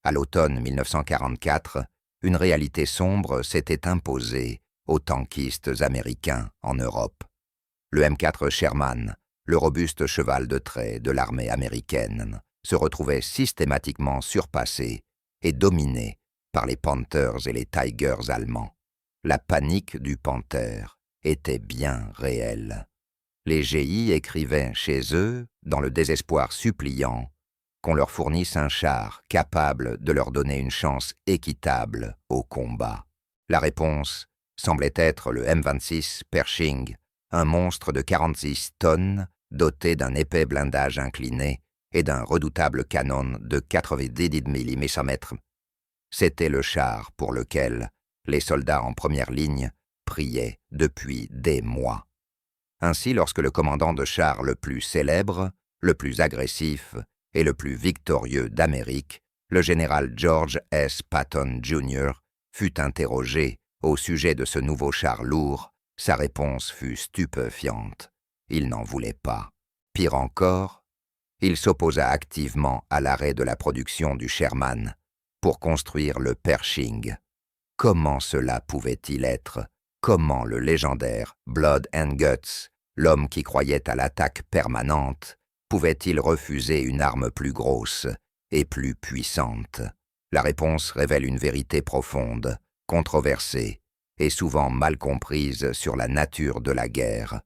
À l'automne 1944, une réalité sombre s'était imposée aux tankistes américains en Europe. Le M4 Sherman, le robuste cheval de trait de l'armée américaine, se retrouvait systématiquement surpassé et dominé par les Panthers et les Tigers allemands. La panique du Panther était bien réelle. Les GI écrivaient chez eux, dans le désespoir suppliant, qu'on leur fournisse un char capable de leur donner une chance équitable au combat. La réponse semblait être le M26 Pershing, un monstre de 46 tonnes doté d'un épais blindage incliné et d'un redoutable canon de 90 mm. C'était le char pour lequel les soldats en première ligne priaient depuis des mois. Ainsi, lorsque le commandant de char le plus célèbre, le plus agressif et le plus victorieux d'Amérique, le général George S. Patton Jr., fut interrogé au sujet de ce nouveau char lourd, sa réponse fut stupéfiante. Il n'en voulait pas. Pire encore, il s'opposa activement à l'arrêt de la production du Sherman pour construire le Pershing. Comment cela pouvait-il être? Comment le légendaire Blood and Guts, l'homme qui croyait à l'attaque permanente, pouvait-il refuser une arme plus grosse et plus puissante? La réponse révèle une vérité profonde, controversée et souvent mal comprise sur la nature de la guerre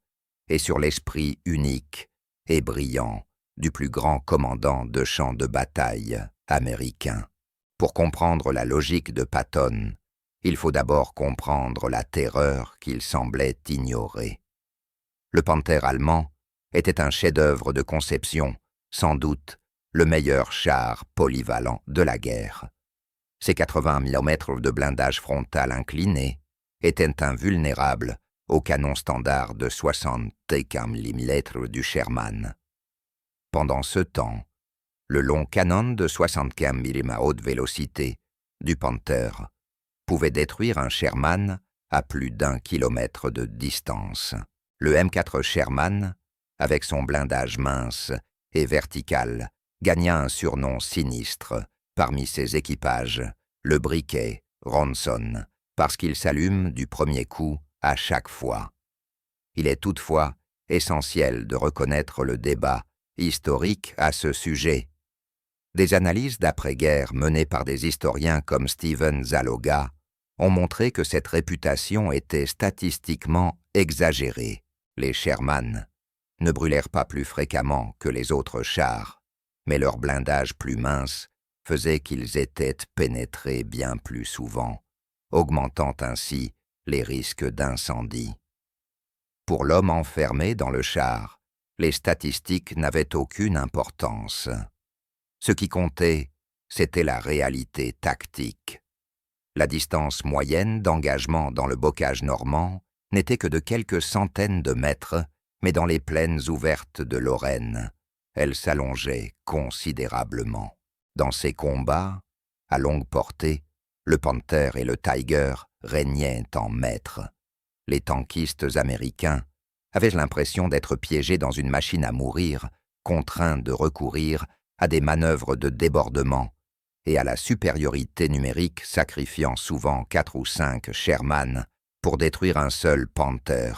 et sur l'esprit unique et brillant du plus grand commandant de champ de bataille américain. Pour comprendre la logique de Patton, il faut d'abord comprendre la terreur qu'il semblait ignorer. Le Panther allemand était un chef-d'œuvre de conception, sans doute le meilleur char polyvalent de la guerre. Ses 80 mm de blindage frontal incliné étaient invulnérables au canon standard de 61 mm du Sherman. Pendant ce temps, le long canon de 75 mm à haute vélocité du Panther pouvait détruire un Sherman à plus d'1 kilomètre de distance. Le M4 Sherman, avec son blindage mince et vertical, gagna un surnom sinistre parmi ses équipages, le briquet Ronson, parce qu'il s'allume du premier coup à chaque fois. Il est toutefois essentiel de reconnaître le débat historique à ce sujet. Des analyses d'après-guerre menées par des historiens comme Steven Zaloga ont montré que cette réputation était statistiquement exagérée. Les Sherman ne brûlèrent pas plus fréquemment que les autres chars, mais leur blindage plus mince faisait qu'ils étaient pénétrés bien plus souvent, augmentant ainsi les risques d'incendie. Pour l'homme enfermé dans le char, les statistiques n'avaient aucune importance. Ce qui comptait, c'était la réalité tactique. La distance moyenne d'engagement dans le bocage normand n'était que de quelques centaines de mètres, mais dans les plaines ouvertes de Lorraine, elle s'allongeait considérablement. Dans ces combats, à longue portée, le Panther et le Tiger régnaient en maîtres. Les tankistes américains avaient l'impression d'être piégés dans une machine à mourir, contraints de recourir à des manœuvres de débordement et à la supériorité numérique sacrifiant souvent 4 ou 5 Sherman pour détruire un seul Panther.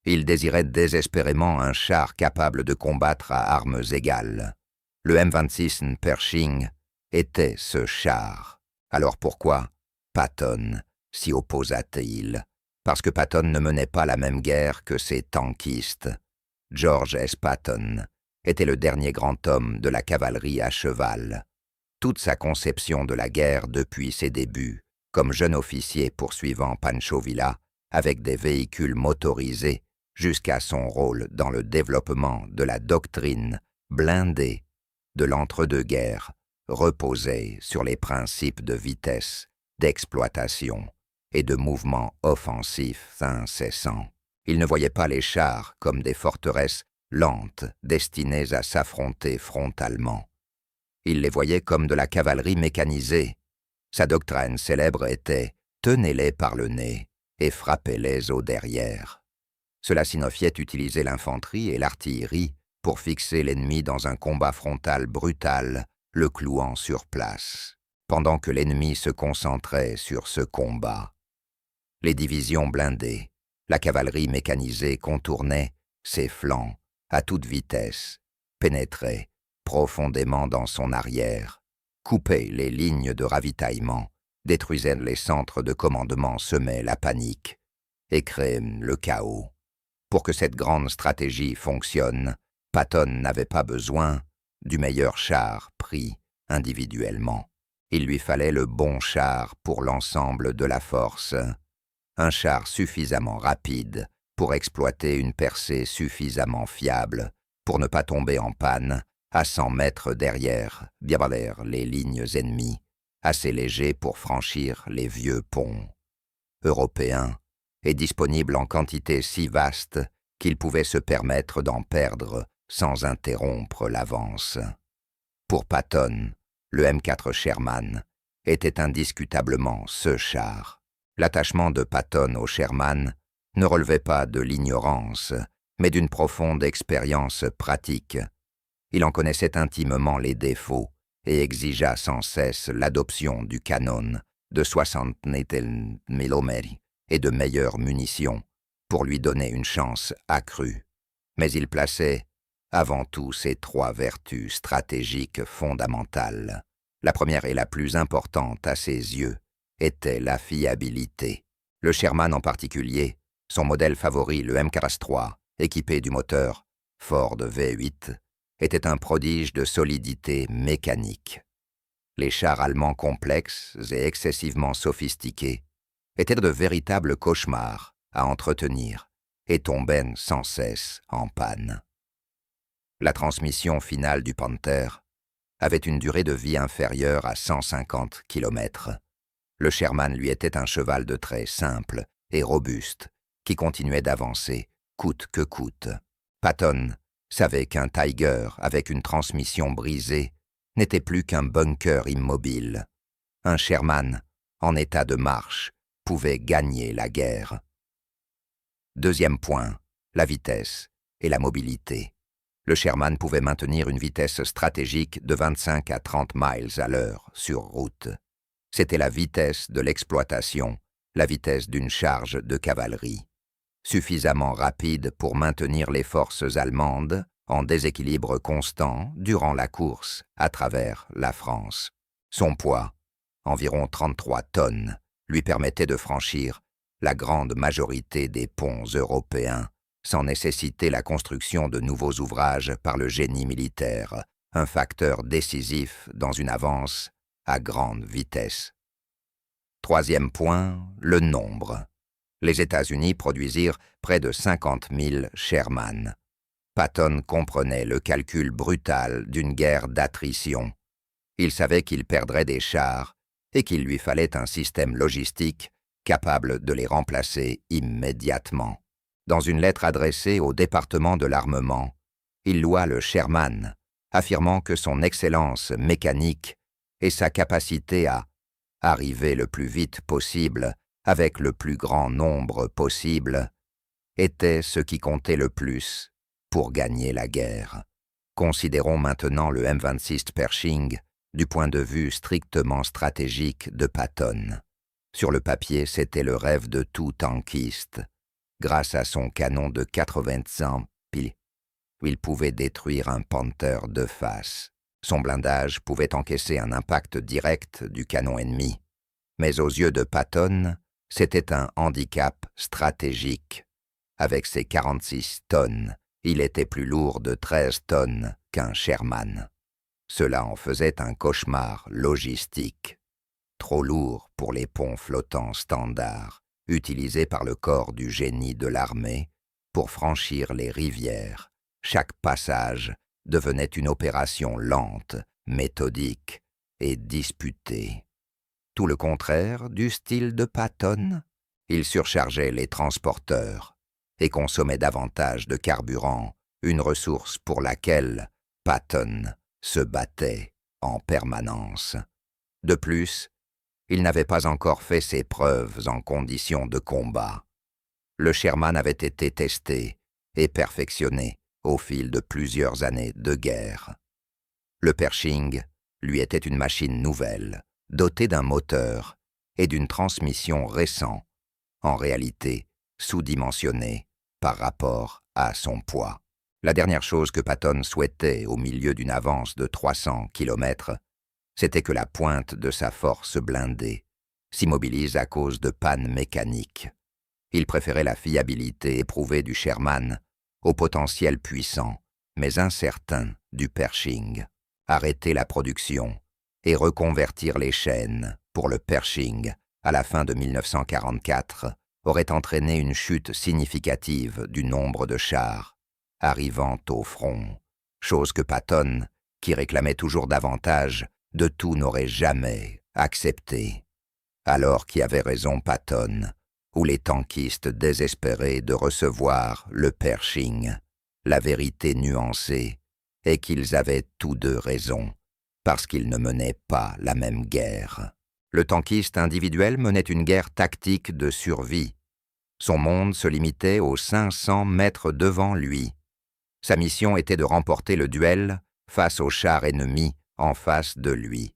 Ils désiraient désespérément un char capable de combattre à armes égales. Le M26 Pershing était ce char. Alors pourquoi Patton s'y opposa-t-il? Parce que Patton ne menait pas la même guerre que ses tankistes. George S. Patton était le dernier grand homme de la cavalerie à cheval. Toute sa conception de la guerre depuis ses débuts, comme jeune officier poursuivant Pancho Villa avec des véhicules motorisés, jusqu'à son rôle dans le développement de la doctrine blindée de l'entre-deux-guerres, reposait sur les principes de vitesse, d'exploitation et de mouvements offensifs incessants. Il ne voyait pas les chars comme des forteresses lentes destinées à s'affronter frontalement. Il les voyait comme de la cavalerie mécanisée. Sa doctrine célèbre était « tenez-les par le nez et frappez-les au derrière ». Cela signifiait utiliser l'infanterie et l'artillerie pour fixer l'ennemi dans un combat frontal brutal, le clouant sur place. pendant que l'ennemi se concentrait sur ce combat. Les divisions blindées, la cavalerie mécanisée contournaient ses flancs à toute vitesse, pénétraient profondément dans son arrière, coupaient les lignes de ravitaillement, détruisaient les centres de commandement, semaient la panique et créaient le chaos. Pour que cette grande stratégie fonctionne, Patton n'avait pas besoin du meilleur char pris individuellement. Il lui fallait le bon char pour l'ensemble de la force, un char suffisamment rapide pour exploiter une percée suffisamment fiable pour ne pas tomber en panne à 100 mètres derrière les lignes ennemies, assez léger pour franchir les vieux ponts. Européen et disponible en quantité si vaste qu'il pouvait se permettre d'en perdre sans interrompre l'avance. Pour Patton, le M4 Sherman était indiscutablement ce char. L'attachement de Patton au Sherman ne relevait pas de l'ignorance, mais d'une profonde expérience pratique. Il en connaissait intimement les défauts et exigea sans cesse l'adoption du canon de 60 mm et de meilleures munitions pour lui donner une chance accrue. Mais il plaçait avant tout ces 3 vertus stratégiques fondamentales. La première et la plus importante à ses yeux était la fiabilité. Le Sherman en particulier, son modèle favori, le M43, équipé du moteur Ford V8, était un prodige de solidité mécanique. Les chars allemands complexes et excessivement sophistiqués étaient de véritables cauchemars à entretenir et tombaient sans cesse en panne. La transmission finale du Panther avait une durée de vie inférieure à 150 km. Le Sherman lui était un cheval de trait simple et robuste qui continuait d'avancer coûte que coûte. Patton savait qu'un Tiger avec une transmission brisée n'était plus qu'un bunker immobile. Un Sherman en état de marche pouvait gagner la guerre. Deuxième point, la vitesse et la mobilité. Le Sherman pouvait maintenir une vitesse stratégique de 25 à 30 miles à l'heure sur route. C'était la vitesse de l'exploitation, la vitesse d'une charge de cavalerie. Suffisamment rapide pour maintenir les forces allemandes en déséquilibre constant durant la course à travers la France. Son poids, environ 33 tonnes, lui permettait de franchir la grande majorité des ponts européens sans nécessiter la construction de nouveaux ouvrages par le génie militaire, un facteur décisif dans une avance à grande vitesse. Troisième point, le nombre. Les États-Unis produisirent près de 50 000 Sherman. Patton comprenait le calcul brutal d'une guerre d'attrition. Il savait qu'il perdrait des chars et qu'il lui fallait un système logistique capable de les remplacer immédiatement. Dans une lettre adressée au département de l'armement, il loua le Sherman, affirmant que son excellence mécanique et sa capacité à arriver le plus vite possible avec le plus grand nombre possible étaient ce qui comptait le plus pour gagner la guerre. Considérons maintenant le M26 Pershing du point de vue strictement stratégique de Patton. Sur le papier, c'était le rêve de tout tankiste. Grâce à son canon de 80 piles, il pouvait détruire un Panther de face. Son blindage pouvait encaisser un impact direct du canon ennemi. Mais aux yeux de Patton, c'était un handicap stratégique. Avec ses 46 tonnes, il était plus lourd de 13 tonnes qu'un Sherman. Cela en faisait un cauchemar logistique. Trop lourd pour les ponts flottants standards, utilisés par le corps du génie de l'armée pour franchir les rivières. Chaque passage devenait une opération lente, méthodique et disputée. Tout le contraire du style de Patton, il surchargeait les transporteurs et consommait davantage de carburant, une ressource pour laquelle Patton se battait en permanence. De plus, il n'avait pas encore fait ses preuves en conditions de combat. Le Sherman avait été testé et perfectionné au fil de plusieurs années de guerre. Le Pershing lui était une machine nouvelle, doté d'un moteur et d'une transmission récents, en réalité sous-dimensionné par rapport à son poids. La dernière chose que Patton souhaitait au milieu d'une avance de 300 km, c'était que la pointe de sa force blindée s'immobilise à cause de pannes mécaniques. Il préférait la fiabilité éprouvée du Sherman au potentiel puissant, mais incertain, du Pershing. Arrêter la production et reconvertir les chaînes pour le Pershing à la fin de 1944 aurait entraîné une chute significative du nombre de chars arrivant au front, chose que Patton, qui réclamait toujours davantage, de tout n'aurait jamais accepté. Alors qui avait raison Patton, ou les tankistes désespérés de recevoir le Pershing, la vérité nuancée est qu'ils avaient tous deux raison, parce qu'ils ne menaient pas la même guerre. Le tankiste individuel menait une guerre tactique de survie. Son monde se limitait aux 500 mètres devant lui. Sa mission était de remporter le duel face aux chars ennemis en face de lui.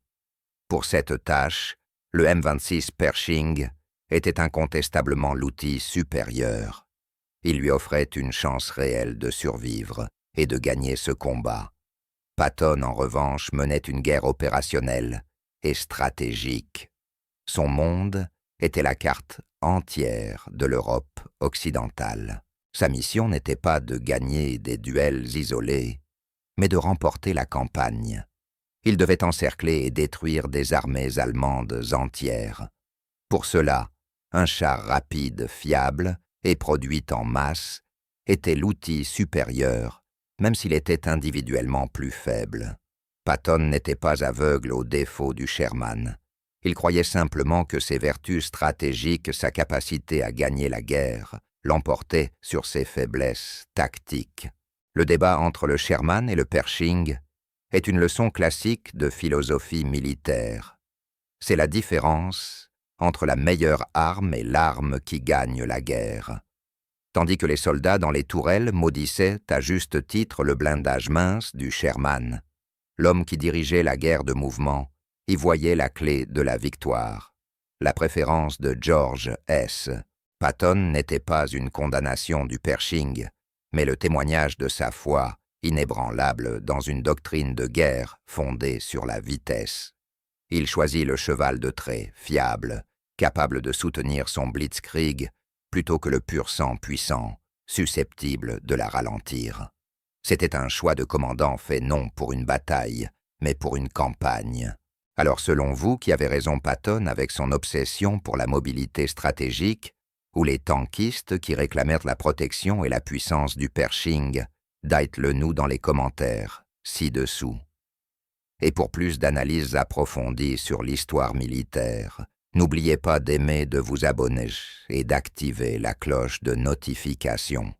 Pour cette tâche, le M26 Pershing était incontestablement l'outil supérieur. Il lui offrait une chance réelle de survivre et de gagner ce combat. Patton, en revanche, menait une guerre opérationnelle et stratégique. Son monde était la carte entière de l'Europe occidentale. Sa mission n'était pas de gagner des duels isolés, mais de remporter la campagne. Il devait encercler et détruire des armées allemandes entières. Pour cela, un char rapide, fiable et produit en masse était l'outil supérieur, même s'il était individuellement plus faible. Patton n'était pas aveugle aux défauts du Sherman. Il croyait simplement que ses vertus stratégiques, sa capacité à gagner la guerre, l'emportaient sur ses faiblesses tactiques. Le débat entre le Sherman et le Pershing est une leçon classique de philosophie militaire. C'est la différence entre la meilleure arme et l'arme qui gagne la guerre. Tandis que les soldats dans les tourelles maudissaient à juste titre le blindage mince du Sherman, l'homme qui dirigeait la guerre de mouvement y voyait la clé de la victoire. La préférence de George S. Patton n'était pas une condamnation du Pershing, mais le témoignage de sa foi inébranlable dans une doctrine de guerre fondée sur la vitesse. Il choisit le cheval de trait, fiable, capable de soutenir son blitzkrieg, plutôt que le pur sang puissant, susceptible de la ralentir. C'était un choix de commandant fait non pour une bataille, mais pour une campagne. Alors selon vous, qui avez raison Patton avec son obsession pour la mobilité stratégique, ou les tankistes qui réclamèrent la protection et la puissance du Pershing, dites-le nous dans les commentaires, ci-dessous. Et pour plus d'analyses approfondies sur l'histoire militaire, n'oubliez pas d'aimer, de vous abonner et d'activer la cloche de notification.